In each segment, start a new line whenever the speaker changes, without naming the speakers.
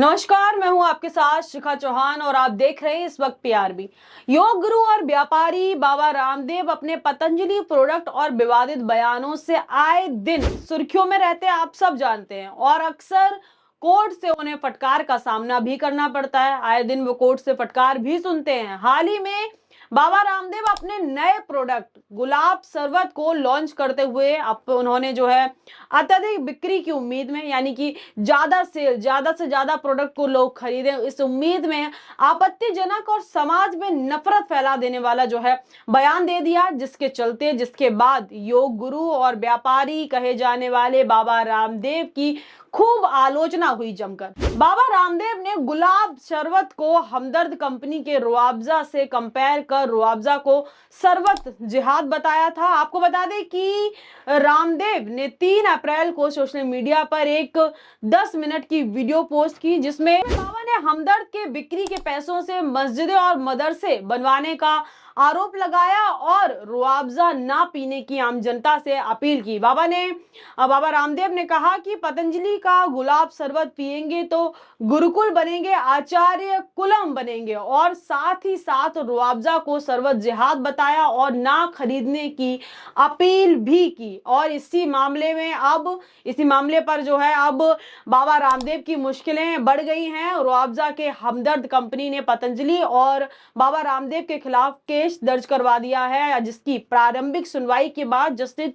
नमस्कार, मैं हूं आपके साथ शिखा चौहान और आप देख रहे हैं इस वक्त पीआरबी। योग गुरु और व्यापारी बाबा रामदेव अपने पतंजलि प्रोडक्ट और विवादित बयानों से आए दिन सुर्खियों में रहते हैं, आप सब जानते हैं। और अक्सर कोर्ट से उन्हें फटकार का सामना भी करना पड़ता है। आए दिन वो कोर्ट से फटकार भी सुनते हैं। हाल ही में बाबा रामदेव अपने नए प्रोडक्ट गुलाब शरबत को लॉन्च करते हुए अब उन्होंने जो है अत्यधिक बिक्री की उम्मीद में, यानी कि ज्यादा सेल, ज्यादा से ज्यादा प्रोडक्ट को लोग खरीदें, इस उम्मीद में आपत्तिजनक और समाज में नफरत फैला देने वाला जो है बयान दे दिया, जिसके बाद योग गुरु और व्यापारी कहे जाने वाले बाबा रामदेव की खूब आलोचना हुई जमकर। बाबा रामदेव ने गुलाब शरबत को हमदर्द कंपनी के रुआवजा से कंपेयर कर रुआवजा को शरबत जिहाद बताया था। आपको बता दें कि रामदेव ने 3 अप्रैल को सोशल मीडिया पर एक 10 मिनट की वीडियो पोस्ट की, जिसमें बाबा ने हमदर्द के बिक्री के पैसों से मस्जिदें और मदरसे बनवाने का आरोप लगाया और रुआवजा ना पीने की आम जनता से अपील की। बाबा रामदेव ने कहा कि पतंजलि का गुलाब शरबत पिएंगे तो गुरुकुल बनेंगे, आचार्य कुलम बनेंगे, और साथ ही साथ रुआवजा को शरबत जिहाद बताया और ना खरीदने की अपील भी की। और इसी मामले पर जो है अब बाबा रामदेव की मुश्किलें बढ़ गई हैं। रुआवजा के हमदर्द कंपनी ने पतंजलि और बाबा रामदेव के खिलाफ केस दर्ज करवा दिया है, जिसकी प्रारंभिक सुनवाई के बाद जस्टिस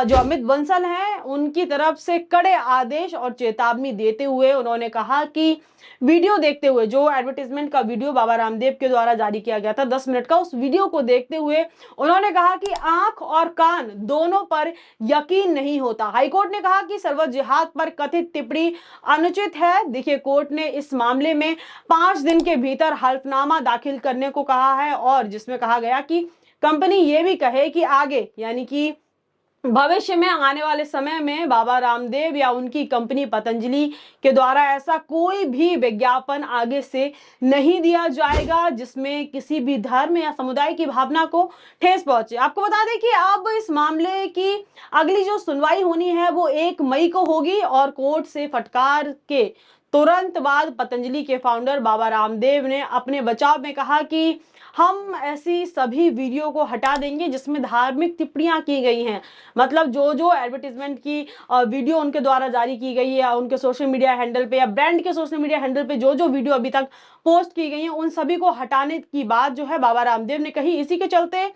जो अमित बंसल हैं उनकी तरफ से कड़े आदेश और चेतावनी देते हुए उन्होंने कहा कि वीडियो देखते हुए, जो एडवर्टाइजमेंट का वीडियो बाबा रामदेव के द्वारा जारी किया गया था 10 मिनट का, उस वीडियो को देखते हुए उन्होंने कहा कि आंख और कान दोनों पर यकीन नहीं होता। हाईकोर्ट ने कहा कि शरबत जिहाद पर कथित टिप्पणी अनुचित है। देखिए, कोर्ट ने इस मामले में 5 दिन के भीतर हल्फनामा दाखिल करने को कहा है, और जिसमें कहा गया कि कंपनी ये भी कहे कि आगे, यानी कि भविष्य में आने वाले समय में बाबा रामदेव या उनकी कंपनी पतंजलि के द्वारा ऐसा कोई भी विज्ञापन आगे से नहीं दिया जाएगा जिसमें किसी भी धर्म या समुदाय की भावना को ठेस पहुंचे। आपको बता दें कि अब इस मामले की अगली जो सुनवाई होनी है वो 1 मई को होगी, और कोर्ट से फटकार के तुरंत बाद पतंजलि के फाउंडर बाबा रामदेव ने अपने बचाव में कहा कि हम ऐसी सभी वीडियो को हटा देंगे जिसमें धार्मिक टिप्पणियां की गई हैं। मतलब जो एडवर्टाइजमेंट की वीडियो उनके द्वारा जारी की गई है, या उनके सोशल मीडिया हैंडल पे या ब्रांड के सोशल मीडिया हैंडल पे जो वीडियो अभी तक पोस्ट की गई है, उन सभी को हटाने की बात जो है बाबा रामदेव ने कही। इसी के चलते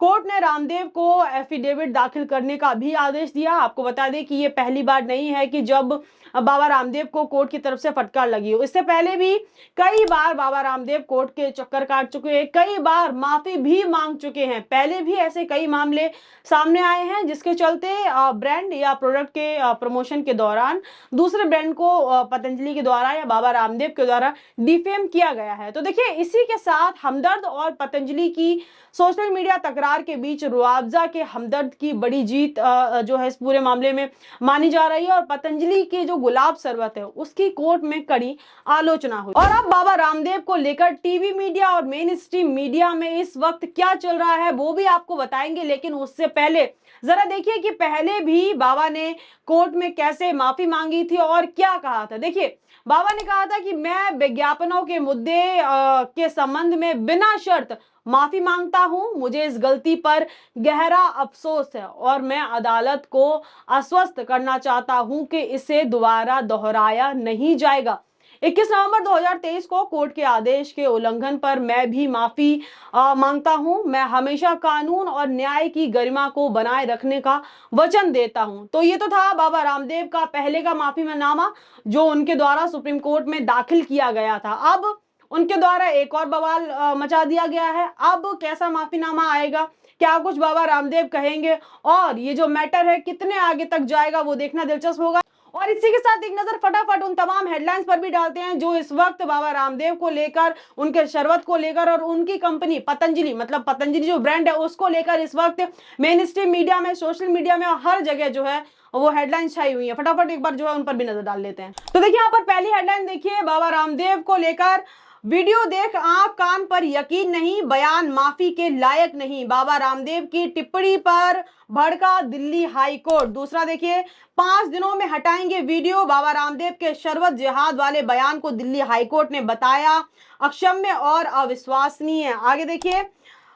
कोर्ट ने रामदेव को एफिडेविट दाखिल करने का भी आदेश दिया। आपको बता दें कि ये पहली बार नहीं है कि जब बाबा रामदेव को कोर्ट की तरफ से फटकार लगी हो। इससे पहले भी कई बार बाबा रामदेव कोर्ट के चक्कर काट चुके हैं, कई बार माफी भी मांग चुके हैं। पहले भी ऐसे कई मामले सामने आए हैं जिसके चलते ब्रांड या प्रोडक्ट के प्रमोशन के दौरान दूसरे ब्रांड को पतंजलि के द्वारा या बाबा रामदेव के द्वारा डिफेम किया गया है। तो देखिए, इसी के साथ हमदर्द और पतंजलि की सोशल मीडिया तकरार के बीच रुआवजा के हमदर्द की बड़ी जीत जो है इस पूरे मामले में मानी जा रही है, और पतंजलि की जो गुलाब शरबत है उसकी कोर्ट में कड़ी आलोचना हुई। और अब बाबा रामदेव को लेकर टीवी मीडिया और मेन स्ट्रीम मीडिया में इस वक्त क्या चल रहा है वो भी आपको बताएंगे, लेकिन उससे पहले जरा देखिए कि पहले भी बाबा ने कोर्ट में कैसे माफी मांगी थी और क्या कहा था। देखिए, बाबा ने कहा था कि मैं विज्ञापनों के मुद्दे के संबंध में बिना शर्त माफी मांगता हूं। मुझे इस गलती पर गहरा अफसोस है और मैं अदालत को आश्वस्त करना चाहता हूं कि इसे दोबारा दोहराया नहीं जाएगा। 21 नवंबर 2023 को कोर्ट के आदेश के उल्लंघन पर मैं भी माफी मांगता हूं। मैं हमेशा कानून और न्याय की गरिमा को बनाए रखने का वचन देता हूं। तो ये तो था बाबा रामदेव का पहले का माफीनामा जो उनके द्वारा सुप्रीम कोर्ट में दाखिल किया गया था। अब उनके द्वारा एक और बवाल मचा दिया गया है। अब कैसा माफीनामा आएगा, क्या कुछ बाबा रामदेव कहेंगे, और ये जो मैटर है कितने आगे तक जाएगा वो देखना दिलचस्प होगा। और इसी के साथ एक नजर फटाफट उन तमाम हेडलाइंस पर भी डालते हैं जो इस वक्त बाबा रामदेव को लेकर, उनके शरबत को लेकर और उनकी कंपनी पतंजलि, मतलब पतंजलि जो ब्रांड है उसको लेकर इस वक्त मेन स्ट्रीम मीडिया में, सोशल मीडिया में और हर जगह जो है वो हेडलाइन छाई हुई है। फटाफट एक बार जो है उन पर भी नजर डाल लेते हैं। तो देखिए, यहाँ पर पहली हेडलाइन देखिए, बाबा रामदेव को लेकर वीडियो देख आंख कान पर यकीन नहीं, बयान माफी के लायक नहीं, बाबा रामदेव की टिप्पणी पर भड़का दिल्ली हाई कोर्ट। दूसरा देखिए, 5 दिनों में हटाएंगे वीडियो, बाबा रामदेव के शरवत जिहाद वाले बयान को दिल्ली हाई कोर्ट ने बताया अक्षम्य और अविश्वसनीय। आगे देखिए,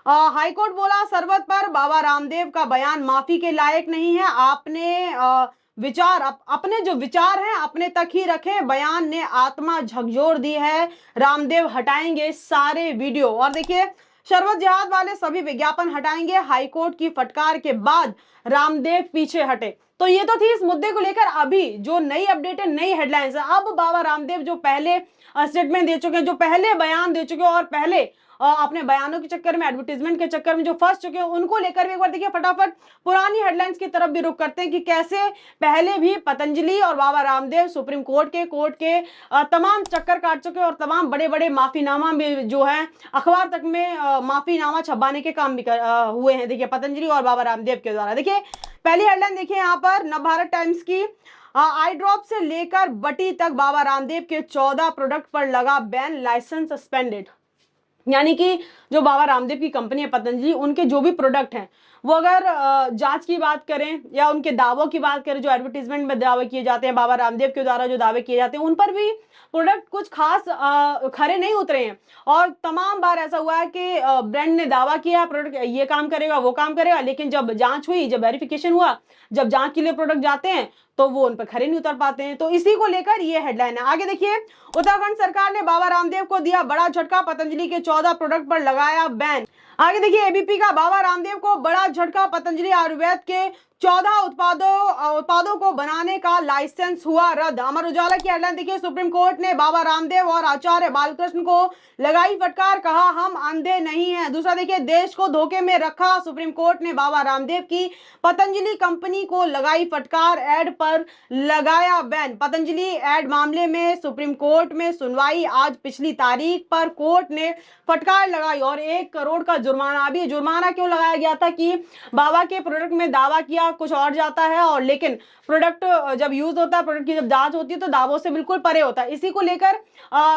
हाई कोर्ट बोला शरवत पर बाबा रामदेव का बयान माफी के लायक नहीं है, आपने अपने जो विचार हैं अपने तक ही रखें, बयान ने आत्मा झकझोर दी है, रामदेव हटाएंगे सारे वीडियो। और देखिए, शरवत जिहाद वाले सभी विज्ञापन हटाएंगे, हाईकोर्ट की फटकार के बाद रामदेव पीछे हटे। तो ये तो थी इस मुद्दे को लेकर अभी जो नई अपडेट है, नई हेडलाइंस है। अब बाबा रामदेव जो पहले स्टेटमेंट दे चुके हैं, जो पहले बयान दे चुके हैं और पहले अपने बयानों के चक्कर में, एडवर्टीजमेंट के चक्कर में जो फंस चुके हैं, उनको लेकर भी एक बार देखिए फटाफट पुरानी हेडलाइंस की तरफ भी रुक करते हैं कि कैसे पहले भी पतंजलि और बाबा रामदेव सुप्रीम कोर्ट के तमाम चक्कर काट चुके हैं और तमाम बड़े बड़े माफीनामा में जो है अखबार तक में माफीनामा छपाने के काम भी हुए हैं, देखिए पतंजलि और बाबा रामदेव के द्वारा। देखिए पहली हेडलाइन देखिए यहाँ पर नवभारत टाइम्स की, आई ड्रॉप से लेकर बटी तक बाबा रामदेव के 14 प्रोडक्ट पर लगा बैन, लाइसेंस सस्पेंडेड। यानी कि जो बाबा रामदेव की कंपनी है पतंजलि, उनके जो भी प्रोडक्ट हैं वो अगर जांच की बात करें या उनके दावों की बात करें, जो एडवर्टीजमेंट में दावे किए जाते हैं, बाबा रामदेव के द्वारा जो दावे किए जाते हैं, उन पर भी प्रोडक्ट कुछ खास खरे नहीं उतरे हैं। और तमाम बार ऐसा हुआ है कि ब्रांड ने दावा किया प्रोडक्ट ये काम करेगा वो काम करेगा, लेकिन जब जांच हुई, जब वेरिफिकेशन हुआ, जब जांच के लिए प्रोडक्ट जाते हैं तो वो उन पर खरे नहीं उतर पाते हैं। तो इसी को लेकर ये हेडलाइन है। आगे देखिए, उत्तराखंड सरकार ने बाबा रामदेव को दिया बड़ा झटका, पतंजलि के 14 प्रोडक्ट पर लगाया बैन। आगे देखिए, एबीपी का बाबा रामदेव को बड़ा झटका, पतंजलि आयुर्वेद के 14 उत्पादों को बनाने का लाइसेंस हुआ रद्द। अमर उजाला की हेडलाइन देखिए, सुप्रीम कोर्ट ने बाबा रामदेव और आचार्य बालकृष्ण को लगाई फटकार, कहा हम अंधे नहीं हैं। दूसरा देखिए, देश को धोखे में रखा, सुप्रीम कोर्ट ने बाबा रामदेव की पतंजलि कंपनी को लगाई फटकार, एड पर लगाया बैन। पतंजलि एड मामले में सुप्रीम कोर्ट में सुनवाई आज, पिछली तारीख पर कोर्ट ने फटकार लगाई और 1 करोड़ का जुर्माना। अभी जुर्माना क्यों लगाया गया था कि बाबा के प्रोडक्ट में दावा किया कुछ और जाता है, और लेकिन प्रोडक्ट जब यूज होता है, प्रोडक्ट की जब जांच होती है तो दावों से बिल्कुल परे होता है। इसी को लेकर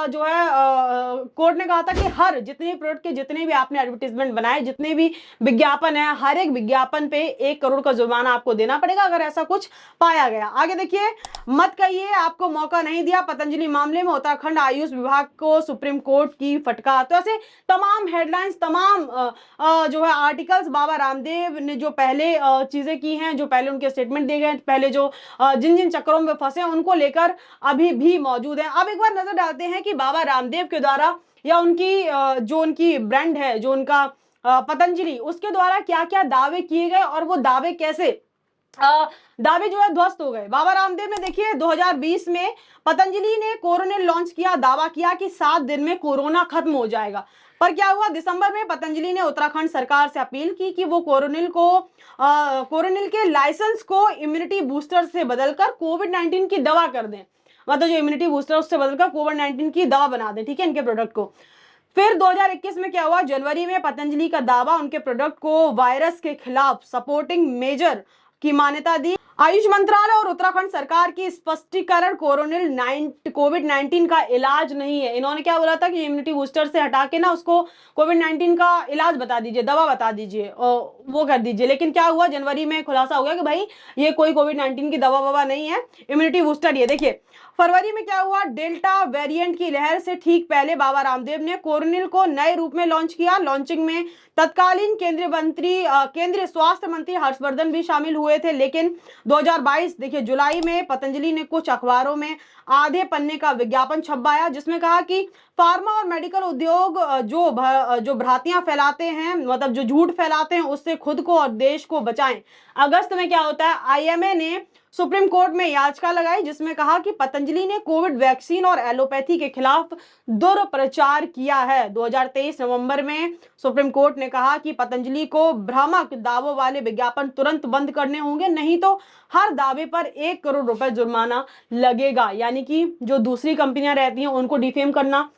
जो है कोर्ट ने कहा था कि हर जितने प्रोडक्ट के जितने भी आपने एडवर्टीजमेंट बनाए, जितने भी विज्ञापन है, हर एक विज्ञापन पे 1 करोड़ का जुर्माना आपको देना पड़ेगा अगर ऐसा कुछ पाया गया। आगे देखिए, मत कहिए आपको मौका नहीं दिया, पतंजलि मामले में उत्तराखंड आयुष विभाग को सुप्रीम कोर्ट की फटकार। तो ऐसे तमाम हेडलाइंस, तमाम जो है आर्टिकल्स बाबा रामदेव ने जो पहले चीजें की हैं, जो पहले उनके स्टेटमेंट दिए गए, पहले जो जिन जिन चक्करों में फंसे हैं, उनको लेकर अभी भी मौजूद है। अब एक बार नजर डालते हैं कि बाबा रामदेव के द्वारा या उनकी जो उनकी ब्रांड है, जो उनका पतंजलि, उसके द्वारा क्या क्या दावे किए गए और वो दावे कैसे दावे जो है ध्वस्त हो गए। बाबा रामदेव ने देखिए 2020 में पतंजलि ने कोरोनिल लॉन्च किया, दावा किया कि 7 दिन में कोरोना खत्म हो जाएगा। पर क्या हुआ, दिसंबर में पतंजलि ने उत्तराखंड सरकार से अपील की कि वो कोरोनिल के लाइसेंस को इम्यूनिटी बूस्टर से बदलकर कोविड-19 की दवा कर दें, मतलब जो इम्यूनिटी बूस्टर उससे बदलकर कोविड-19 की दवा बना दें, ठीक है, इनके प्रोडक्ट को। फिर 2021 में क्या हुआ, जनवरी में पतंजलि का दावा उनके प्रोडक्ट को वायरस के खिलाफ सपोर्टिंग मेजर की मान्यता दी। आयुष मंत्रालय और उत्तराखंड सरकार की स्पष्टीकरण, कोविड-19 का इलाज नहीं है। इन्होंने क्या बोला था कि इम्यूनिटी बूस्टर से हटा के ना उसको कोविड-19 का इलाज बता दीजिए, दवा बता दीजिए और वो कर दीजिए। लेकिन क्या हुआ, जनवरी में खुलासा हो गया कि भाई ये कोई कोविड-19 की दवा नहीं है, इम्यूनिटी बूस्टर। ये देखिए फरवरी में क्या हुआ, डेल्टा वेरिएंट की लहर से ठीक पहले बाबा रामदेव ने कोरोनिल को नए रूप में लॉन्च किया। लॉन्चिंग में तत्कालीन केंद्रीय स्वास्थ्य मंत्री हर्षवर्धन भी शामिल हुए थे। लेकिन 2022 देखिए जुलाई में पतंजलि ने कुछ अखबारों में आधे पन्ने का विज्ञापन छपवाया, जिसमें कहा कि फार्मा और मेडिकल उद्योग जो भ्रांतियां फैलाते हैं, मतलब जो झूठ फैलाते हैं, उससे खुद को और देश को बचाएं। अगस्त में क्या होता है, आईएमए ने सुप्रीम कोर्ट में याचिका लगाई, जिसमें कहा कि पतंजलि ने कोविड वैक्सीन और एलोपैथी के खिलाफ दुष्प्रचार किया है। 2023 नवंबर में सुप्रीम कोर्ट ने कहा कि पतंजलि को भ्रामक दावों वाले विज्ञापन तुरंत बंद करने होंगे, नहीं तो हर दावे पर 1 करोड़ रुपए जुर्माना लगेगा। यानी कि जो दूसरी कंपनियां रहती हैं उनको डिफेम करना,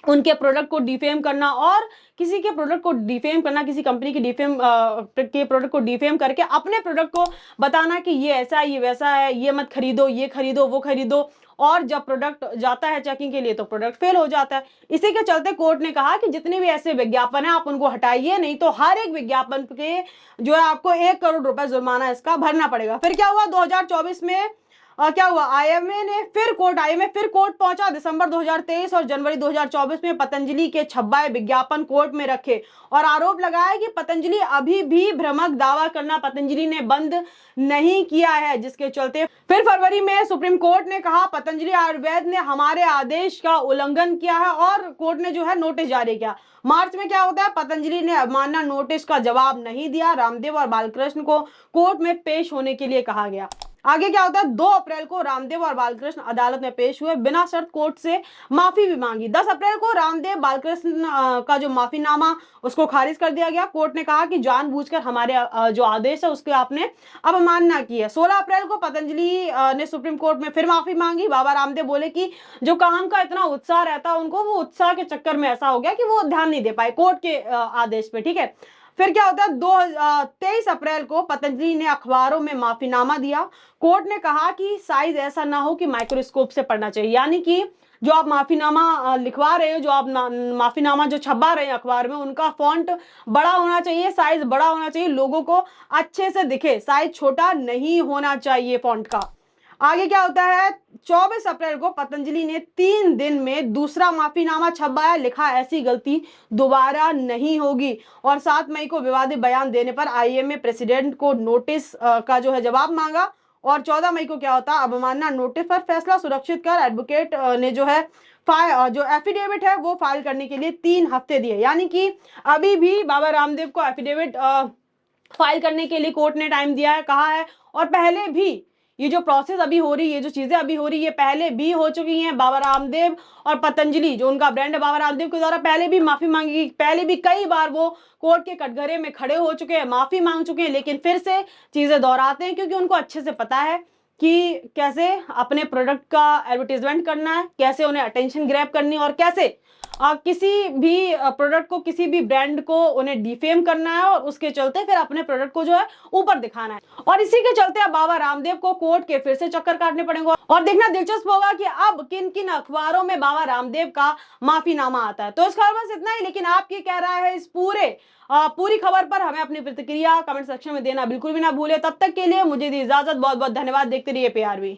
उनके प्रोडक्ट को डिफेम करना और किसी के प्रोडक्ट को डिफेम करना, किसी कंपनी की के प्रोडक्ट को डिफेम करके अपने प्रोडक्ट को बताना कि ये ऐसा है, ये वैसा है, ये मत खरीदो, ये खरीदो, वो खरीदो, और जब प्रोडक्ट जाता है चेकिंग के लिए तो प्रोडक्ट फेल हो जाता है। इसी के चलते कोर्ट ने कहा कि जितने भी ऐसे विज्ञापन है आप उनको हटाइए, नहीं तो हर एक विज्ञापन के जो है आपको 1 करोड़ रुपए जुर्माना इसका भरना पड़ेगा। फिर क्या हुआ 2024 में क्या हुआ, आईएमए फिर कोर्ट पहुंचा दिसंबर 2023 और जनवरी 2024 में पतंजलि के 26 विज्ञापन कोर्ट में रखे और आरोप लगाया कि पतंजलि अभी भी भ्रामक दावा करना पतंजलि ने बंद नहीं किया है, जिसके चलते फिर फरवरी में सुप्रीम कोर्ट ने कहा पतंजलि आयुर्वेद ने हमारे आदेश का उल्लंघन किया है और कोर्ट ने जो है नोटिस जारी किया। मार्च में क्या होता है, पतंजलि ने अवमानना नोटिस का जवाब नहीं दिया। रामदेव और बालकृष्ण को कोर्ट में पेश होने के लिए कहा गया। आगे क्या होता है, 2 अप्रैल को रामदेव और बालकृष्ण अदालत में पेश हुए, बिना शर्त कोर्ट से माफी भी मांगी। 10 अप्रैल को रामदेव बालकृष्ण का जो माफीनामा उसको खारिज कर दिया गया। कोर्ट ने कहा कि जानबूझकर हमारे जो आदेश है उसके आपने अवमानना की है। 16 अप्रैल को पतंजलि ने सुप्रीम कोर्ट में फिर माफी मांगी। बाबा रामदेव बोले कि जो काम का इतना उत्साह रहता है उनको, वो उत्साह के चक्कर में ऐसा हो गया कि वो ध्यान नहीं दे पाए कोर्ट के आदेश पे, ठीक है। फिर क्या होता है, 23 अप्रैल को पतंजलि ने अखबारों में माफीनामा दिया। कोर्ट ने कहा कि साइज ऐसा ना हो कि माइक्रोस्कोप से पढ़ना चाहिए, यानी कि जो आप माफीनामा लिखवा रहे हो, जो आप माफीनामा जो छपा रहे हैं अखबार में, उनका फॉन्ट बड़ा होना चाहिए, साइज बड़ा होना चाहिए, लोगों को अच्छे से दिखे, साइज छोटा नहीं होना चाहिए फॉन्ट का। आगे क्या होता है, 24 अप्रैल को पतंजलि ने 3 दिन में दूसरा माफीनामा छपाया, लिखा ऐसी गलती दोबारा नहीं होगी। और 7 मई को विवादित बयान देने पर आईएमए प्रेसिडेंट को नोटिस का जो है जवाब मांगा। और 14 मई को क्या होता है, अवमानना नोटिस पर फैसला सुरक्षित कर एडवोकेट ने जो है जो एफिडेविट है वो फाइल करने के लिए 3 हफ्ते दिए, यानी कि अभी भी बाबा रामदेव को एफिडेविट फाइल करने के लिए कोर्ट ने टाइम दिया है, कहा है। और पहले भी ये जो प्रोसेस अभी हो रही है, जो चीजें अभी हो रही है, पहले भी हो चुकी हैं। बाबा रामदेव और पतंजलि जो उनका ब्रांड है बाबा रामदेव के द्वारा पहले भी माफी मांगी, पहले भी कई बार वो कोर्ट के कटघरे में खड़े हो चुके हैं, माफी मांग चुके हैं, लेकिन फिर से चीजें दोहराते हैं क्योंकि उनको अच्छे से पता है कि कैसे अपने प्रोडक्ट का एडवर्टीजमेंट करना है, कैसे उन्हें अटेंशन ग्रैब करनी है और कैसे किसी भी प्रोडक्ट को, किसी भी ब्रांड को उन्हें डिफेम करना है और उसके चलते फिर अपने प्रोडक्ट को जो है ऊपर दिखाना है। और इसी के चलते अब बाबा रामदेव को कोर्ट के फिर से चक्कर काटने पड़ेंगे और देखना दिलचस्प होगा कि अब किन किन अखबारों में बाबा रामदेव का माफीनामा आता है। तो इस खबर में इतना ही, लेकिन आप क्या कह रहा है इस पूरी खबर पर हमें अपनी प्रतिक्रिया कमेंट सेक्शन में देना बिल्कुल भी ना भूले। तब तक के लिए मुझे दी इजाजत, बहुत बहुत धन्यवाद। देखते रहिए PRV।